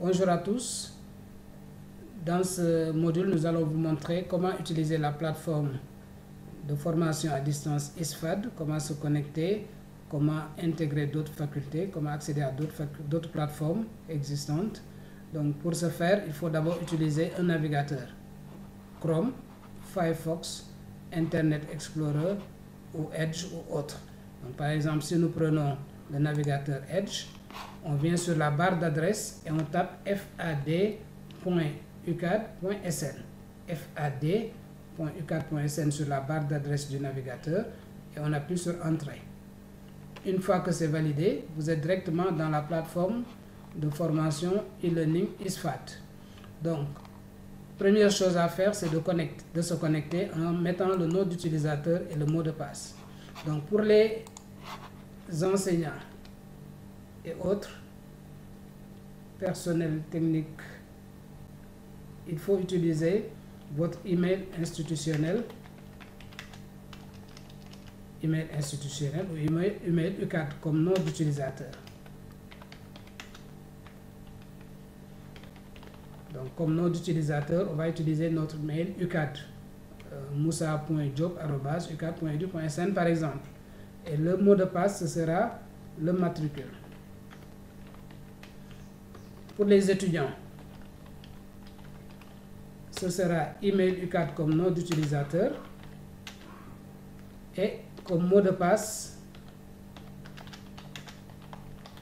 Bonjour à tous. Dans ce module, nous allons vous montrer comment utiliser la plateforme de formation à distance ISFAD, comment se connecter, comment intégrer d'autres facultés, comment accéder à d'autres plateformes existantes. Donc pour ce faire, il faut d'abord utiliser un navigateur Chrome, Firefox, Internet Explorer ou Edge ou autre. Donc, par exemple, si nous prenons le navigateur Edge, on vient sur la barre d'adresse et on tape fad.ucad.sn. fad.ucad.sn sur la barre d'adresse du navigateur et on appuie sur Entrée. Une fois que c'est validé, vous êtes directement dans la plateforme de formation e-learning ISFAD. Donc, première chose à faire, c'est de se connecter en mettant le nom d'utilisateur et le mot de passe. Donc, pour les enseignants et autres personnels techniques, il faut utiliser votre email institutionnel ou email UCAD comme nom d'utilisateur. Donc, comme nom d'utilisateur, on va utiliser notre mail UCAD, moussa.job@ucad.edu.sn par exemple. Et le mot de passe, ce sera le matricule. Pour les étudiants, ce sera email UCAD comme nom d'utilisateur et comme mot de passe,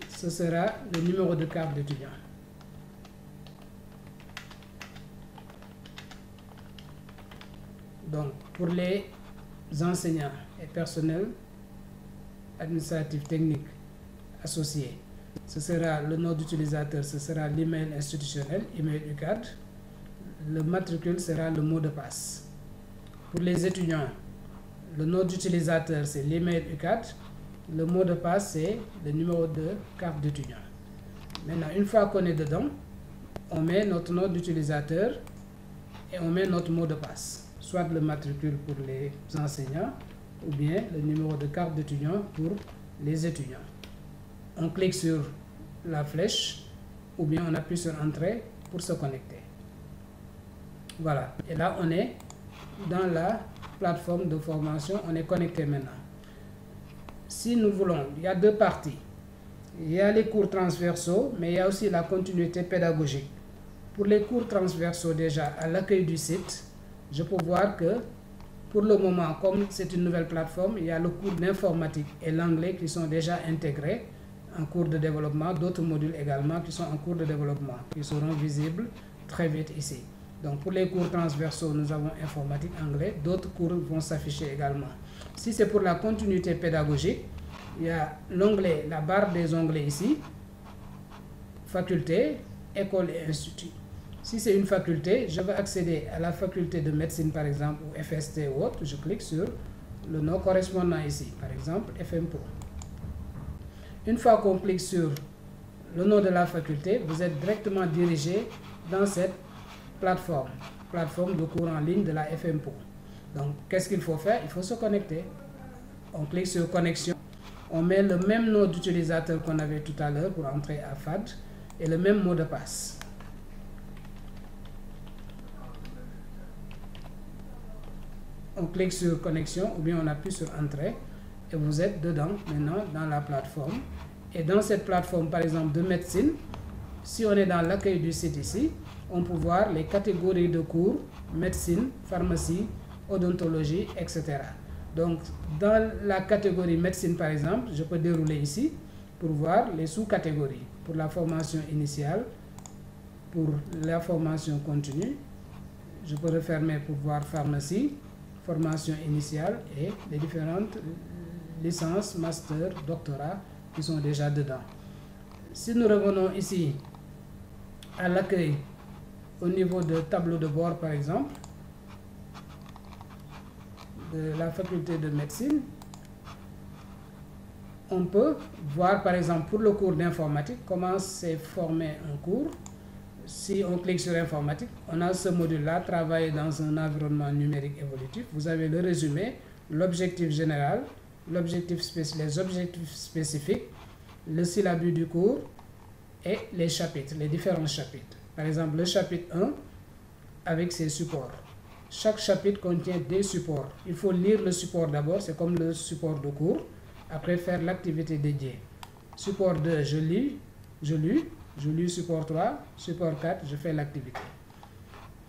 ce sera le numéro de carte d'étudiant. Donc, pour les enseignants et personnels administratifs techniques associés, ce sera le nom d'utilisateur, ce sera l'email institutionnel, email UCAD. Le matricule sera le mot de passe. Pour les étudiants, le nom d'utilisateur, c'est l'email UCAD. Le mot de passe, c'est le numéro de carte d'étudiant. Maintenant, une fois qu'on est dedans, on met notre nom d'utilisateur et on met notre mot de passe. Soit le matricule pour les enseignants ou bien le numéro de carte d'étudiant pour les étudiants. On clique sur la flèche ou bien on appuie sur Entrée pour se connecter. Voilà, et là on est dans la plateforme de formation, on est connecté maintenant. Si nous voulons, il y a deux parties. Il y a les cours transversaux, mais il y a aussi la continuité pédagogique. Pour les cours transversaux déjà, à l'accueil du site, je peux voir que pour le moment, comme c'est une nouvelle plateforme, il y a le cours d'informatique et l'anglais qui sont déjà intégrés en cours de développement, d'autres modules également qui sont en cours de développement, qui seront visibles très vite ici. Donc pour les cours transversaux, nous avons informatique, anglais, d'autres cours vont s'afficher également. Si c'est pour la continuité pédagogique, il y a l'onglet, la barre des onglets ici, faculté, école et institut. Si c'est une faculté, je veux accéder à la faculté de médecine par exemple, ou FST ou autre, je clique sur le nom correspondant ici, par exemple FMPO. Une fois qu'on clique sur le nom de la faculté, vous êtes directement dirigé dans cette plateforme de cours en ligne de la FMPO. Donc, qu'est-ce qu'il faut faire? Il faut se connecter. On clique sur connexion, on met le même nom d'utilisateur qu'on avait tout à l'heure pour entrer à FAD et le même mot de passe. On clique sur connexion ou bien on appuie sur Entrée et vous êtes dedans maintenant dans la plateforme. Et dans cette plateforme, par exemple de médecine, si on est dans l'accueil du site ici, on peut voir les catégories de cours, médecine, pharmacie, odontologie, etc. Donc, dans la catégorie médecine, par exemple, je peux dérouler ici pour voir les sous-catégories. Pour la formation initiale, pour la formation continue, je peux refermer pour voir pharmacie, formation initiale et les différentes licences, master, doctorat qui sont déjà dedans. Si nous revenons ici à l'accueil au niveau de tableau de bord par exemple, de la faculté de médecine, on peut voir par exemple pour le cours d'informatique comment c'est formé un cours. Si on clique sur informatique, on a ce module-là, travailler dans un environnement numérique évolutif. Vous avez le résumé, l'objectif général, les objectifs spécifiques, le syllabus du cours, et les chapitres, les différents chapitres. Par exemple, le chapitre 1 avec ses supports. Chaque chapitre contient des supports. Il faut lire le support d'abord, c'est comme le support de cours. Après, faire l'activité dédiée. Support 2, je lis support 3, support 4, je fais l'activité.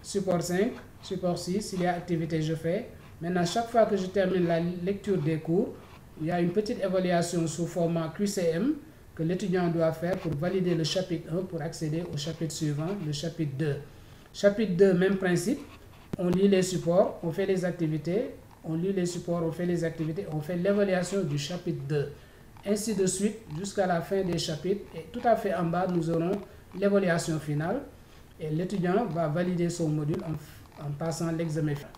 Support 5, support 6, s'il y a activité, je fais. Maintenant, chaque fois que je termine la lecture des cours, il y a une petite évaluation sous format QCM que l'étudiant doit faire pour valider le chapitre 1 pour accéder au chapitre suivant, le chapitre 2. Chapitre 2, même principe. On lit les supports, on fait les activités, on lit les supports, on fait les activités, on fait l'évaluation du chapitre 2. Ainsi de suite jusqu'à la fin des chapitres. Et tout à fait en bas, nous aurons l'évaluation finale. Et l'étudiant va valider son module en passant l'examen final.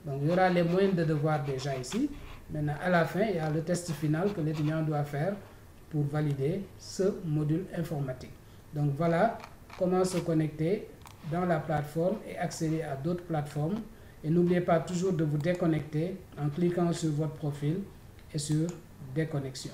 Donc, il y aura les moyens de devoir déjà ici. Maintenant, à la fin, il y a le test final que l'étudiant doit faire pour valider ce module informatique. Donc, voilà comment se connecter dans la plateforme et accéder à d'autres plateformes. Et n'oubliez pas toujours de vous déconnecter en cliquant sur votre profil et sur déconnexion.